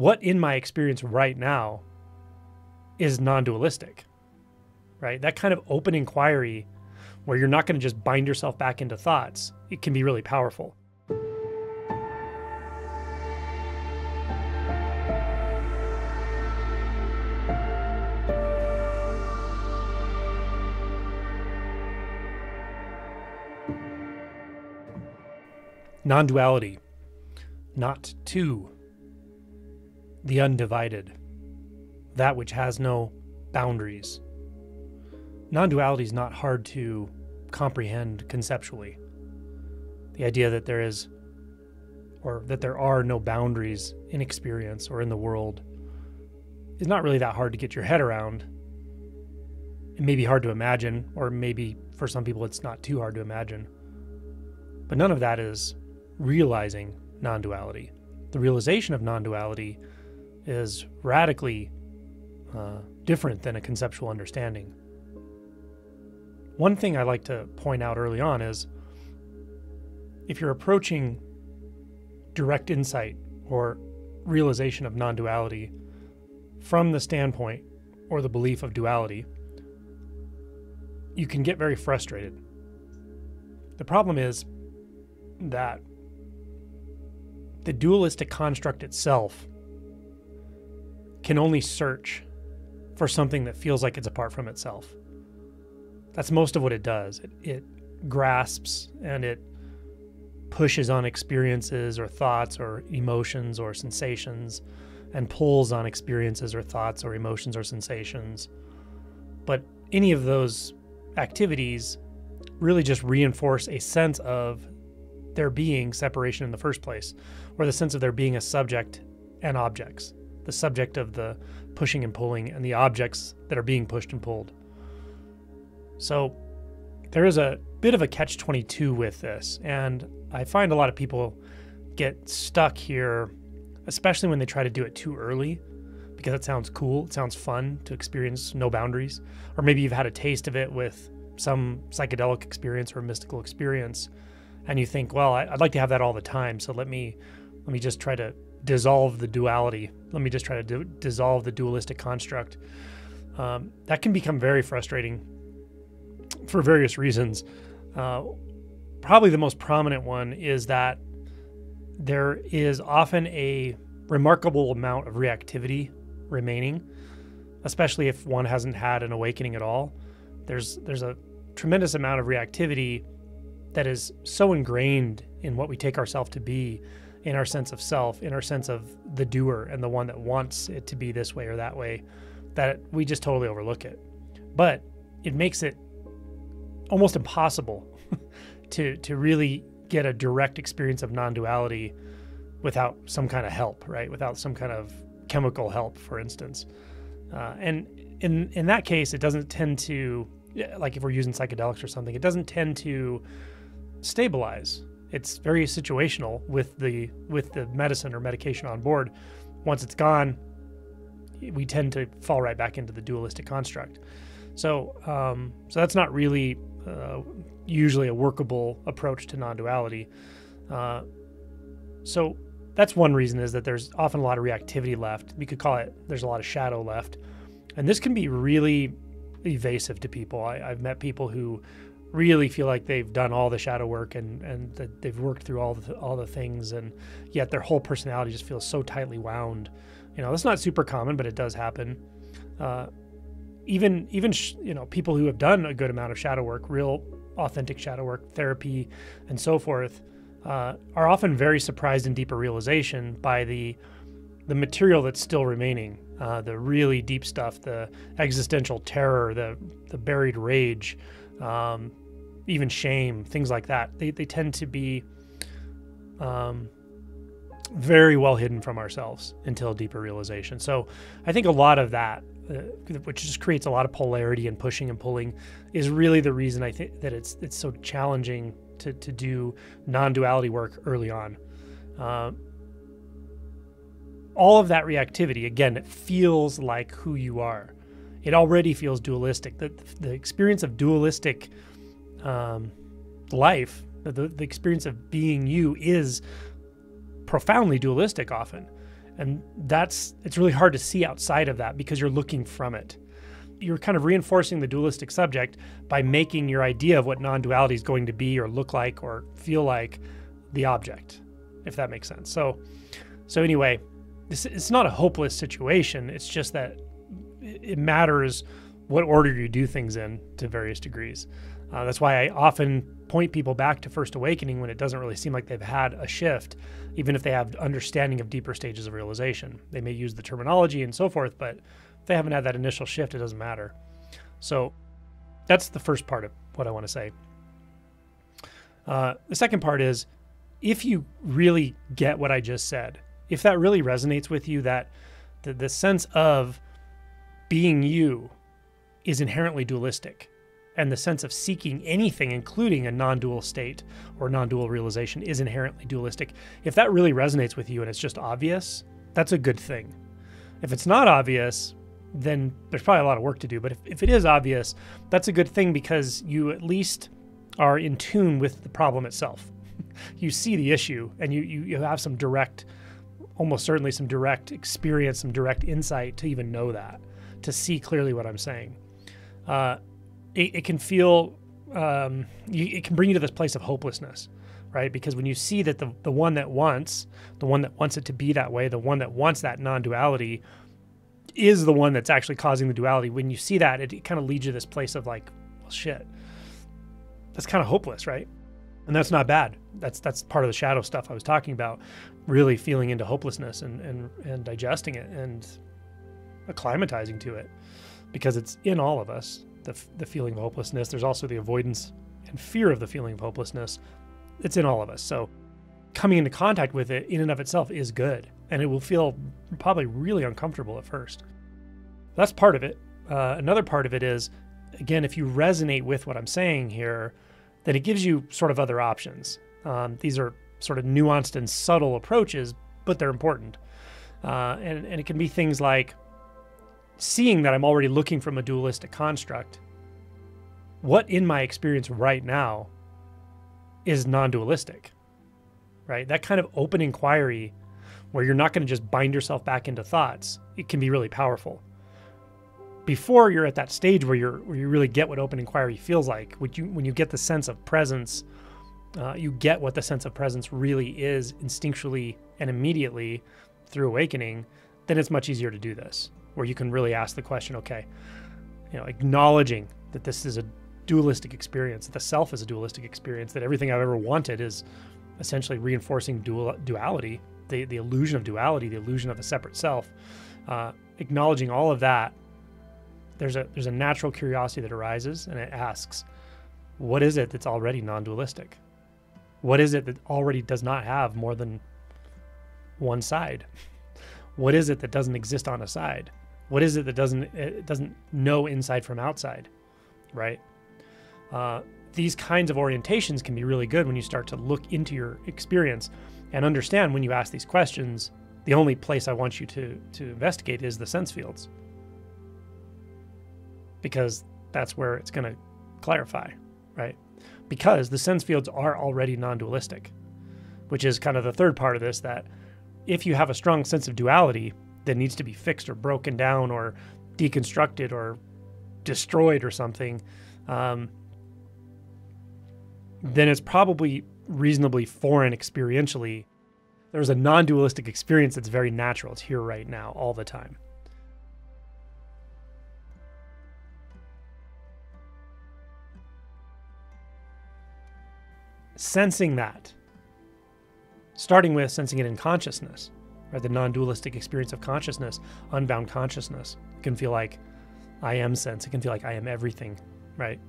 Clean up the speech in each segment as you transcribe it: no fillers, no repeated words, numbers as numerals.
what in my experience right now is non-dualistic, right? That kind of open inquiry where you're not going to just bind yourself back into thoughts, it can be really powerful. Non-duality, not two, the undivided, that which has no boundaries. Non-duality is not hard to comprehend conceptually. The idea that there is, or that there are no boundaries in experience or in the world is not really that hard to get your head around. It may be hard to imagine, or maybe for some people it's not too hard to imagine. But none of that is realizing non-duality. The realization of non-duality is radically different than a conceptual understanding. One thing I like to point out early on is if you're approaching direct insight or realization of non-duality from the standpoint or the belief of duality, you can get very frustrated. The problem is that the dualistic construct itself can only search for something that feels like it's apart from itself. That's most of what it does. It grasps and it pushes on experiences or thoughts or emotions or sensations and pulls on experiences or thoughts or emotions or sensations. But any of those activities really just reinforce a sense of there being separation in the first place, or the sense of there being a subject and objects, the subject of the pushing and pulling and the objects that are being pushed and pulled. So there is a bit of a catch-22 with this, and I find a lot of people get stuck here, especially when they try to do it too early, because it sounds cool, it sounds fun to experience no boundaries, or maybe you've had a taste of it with some psychedelic experience or mystical experience, and you think, well, I'd like to have that all the time, so let me just try to dissolve the duality. Let me just try to dissolve the dualistic construct. That can become very frustrating for various reasons. Probably the most prominent one is that there is often a remarkable amount of reactivity remaining, especially if one hasn't had an awakening at all. There's a tremendous amount of reactivity that is so ingrained in what we take ourselves to be, in our sense of self, in our sense of the doer and the one that wants it to be this way or that way, that we just totally overlook it. But it makes it almost impossible to really get a direct experience of non-duality without some kind of help, right? Without some kind of chemical help, for instance. And in that case, it doesn't tend to, like if we're using psychedelics or something, it doesn't tend to stabilize. It's very situational with the medicine or medication on board. Once it's gone, we tend to fall right back into the dualistic construct. So that's not really usually a workable approach to non-duality. So that's one reason, is that there's often a lot of reactivity left. We could call it, there's a lot of shadow left. And this can be really evasive to people. I've met people who really feel like they've done all the shadow work and that they've worked through all the things, and yet their whole personality just feels so tightly wound. That's not super common, but it does happen. Even people who have done a good amount of shadow work, real authentic shadow work, therapy, and so forth, are often very surprised in deeper realization by the material that's still remaining, the really deep stuff, the existential terror, the buried rage, even shame, things like that. They tend to be very well hidden from ourselves until deeper realization. So I think a lot of that, which just creates a lot of polarity and pushing and pulling, is really the reason I think that it's so challenging to do non-duality work early on. All of that reactivity, again, it feels like who you are. It already feels dualistic. The experience of dualistic life, the experience of being you, is profoundly dualistic often. And it's really hard to see outside of that because you're looking from it. You're kind of reinforcing the dualistic subject by making your idea of what non-duality is going to be or look like or feel like the object, if that makes sense. So anyway, it's not a hopeless situation. It's just that it matters what order you do things in to various degrees. That's why I often point people back to First Awakening when it doesn't really seem like they've had a shift, even if they have understanding of deeper stages of realization. They may use the terminology and so forth, but if they haven't had that initial shift, it doesn't matter. So that's the first part of what I want to say. The second part is, if you really get what I just said, if that really resonates with you, that the sense of being you is inherently dualistic, and the sense of seeking anything, including a non-dual state or non-dual realization, is inherently dualistic. If that really resonates with you and it's just obvious, that's a good thing. If it's not obvious, then there's probably a lot of work to do. But if it is obvious, that's a good thing because you at least are in tune with the problem itself. You see the issue and you have some direct, almost certainly some direct experience, some direct insight to even know that, to see clearly what I'm saying. It can feel, it can bring you to this place of hopelessness, right? Because when you see that the one that wants it to be that way, the one that wants that non-duality is the one that's actually causing the duality. When you see that, it kind of leads you to this place of like, well, shit, that's kind of hopeless, right? And that's not bad. That's part of the shadow stuff I was talking about, really feeling into hopelessness and digesting it and acclimatizing to it, because it's in all of us. The feeling of hopelessness. There's also the avoidance and fear of the feeling of hopelessness. It's in all of us. So coming into contact with it in and of itself is good. And it will feel probably really uncomfortable at first. That's part of it. Another part of it is, again, if you resonate with what I'm saying here, then it gives you sort of other options. These are sort of nuanced and subtle approaches, but they're important. And it can be things like, seeing that I'm already looking from a dualistic construct, what in my experience right now is non-dualistic, right? That kind of open inquiry where you're not going to just bind yourself back into thoughts, it can be really powerful. Before you're at that stage where you really get what open inquiry feels like, when you get the sense of presence, you get what the sense of presence really is instinctually and immediately through awakening, then it's much easier to do this, where you can really ask the question, okay, acknowledging that this is a dualistic experience, that the self is a dualistic experience, that everything I've ever wanted is essentially reinforcing duality, the illusion of duality, the illusion of a separate self. Acknowledging all of that, there's a natural curiosity that arises, and it asks, what is it that's already non-dualistic? What is it that already does not have more than one side? What is it that doesn't exist on a side? What is it that doesn't know inside from outside, right? These kinds of orientations can be really good when you start to look into your experience and understand, when you ask these questions, the only place I want you to investigate is the sense fields, because that's where it's going to clarify, right? Because the sense fields are already non-dualistic, which is kind of the third part of this, that if you have a strong sense of duality that needs to be fixed or broken down or deconstructed or destroyed or something, then it's probably reasonably foreign experientially. There's a non-dualistic experience that's very natural. It's here right now, all the time. Sensing that, starting with sensing it in consciousness, right? The non-dualistic experience of consciousness, unbound consciousness. It can feel like I am sense. It can feel like I am everything, right?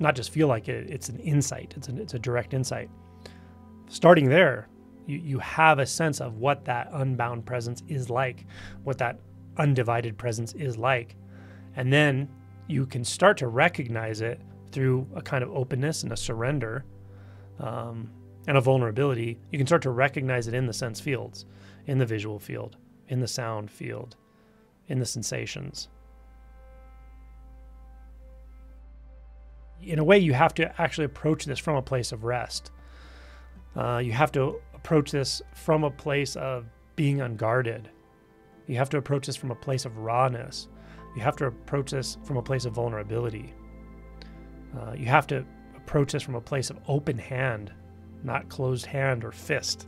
Not just feel like it, it's an insight. It's a direct insight. Starting there, you have a sense of what that unbound presence is like, what that undivided presence is like. And then you can start to recognize it through a kind of openness and a surrender, and a vulnerability. You can start to recognize it in the sense fields, in the visual field, in the sound field, in the sensations. In a way, you have to actually approach this from a place of rest. You have to approach this from a place of being unguarded. You have to approach this from a place of rawness. You have to approach this from a place of vulnerability. You have to approach this from a place of open hand, not closed hand or fist.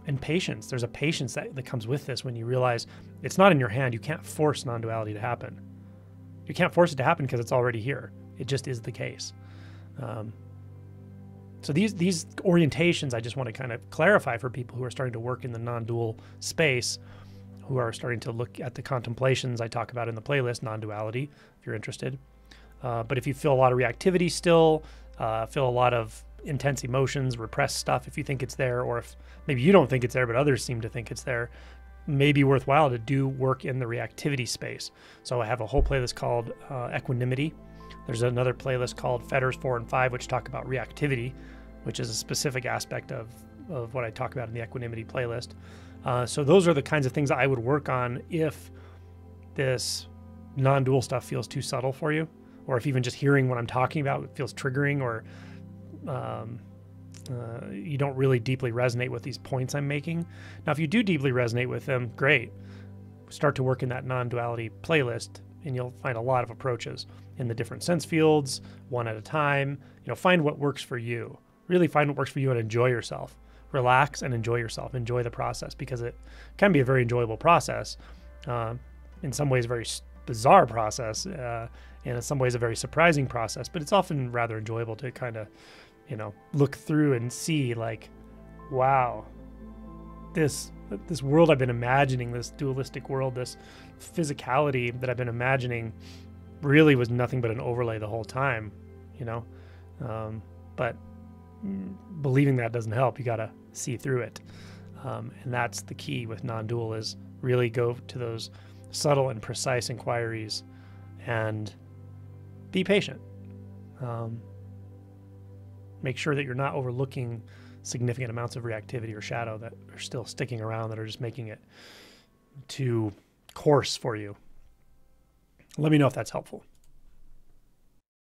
And patience. There's a patience that comes with this when you realize it's not in your hand. You can't force non-duality to happen. You can't force it to happen because it's already here. It just is the case. So these orientations, I just want to kind of clarify for people who are starting to work in the non-dual space, who are starting to look at the contemplations I talk about in the playlist, Non-Duality, if you're interested. But if you feel a lot of reactivity still, feel a lot of intense emotions, repressed stuff, if you think it's there, or if maybe you don't think it's there, but others seem to think it's there, may be worthwhile to do work in the reactivity space. So I have a whole playlist called Equanimity. There's another playlist called Fetters 4 and 5, which talk about reactivity, which is a specific aspect of what I talk about in the Equanimity playlist. So those are the kinds of things I would work on if this non-dual stuff feels too subtle for you, or if even just hearing what I'm talking about feels triggering, or you don't really deeply resonate with these points I'm making. Now, if you do deeply resonate with them, great. Start to work in that non-duality playlist, and you'll find a lot of approaches in the different sense fields, one at a time. Find what works for you. Really find what works for you and enjoy yourself. Relax and enjoy yourself. Enjoy the process, because it can be a very enjoyable process. In some ways, a very bizarre process, and in some ways, a very surprising process. But it's often rather enjoyable to kind of, look through and see, like, wow, this world I've been imagining, this dualistic world, this physicality that I've been imagining, really was nothing but an overlay the whole time, but believing that doesn't help. You got to see through it. And that's the key with non-dual, is really go to those subtle and precise inquiries and be patient. Make sure that you're not overlooking significant amounts of reactivity or shadow that are still sticking around, that are just making it too coarse for you. Let me know if that's helpful.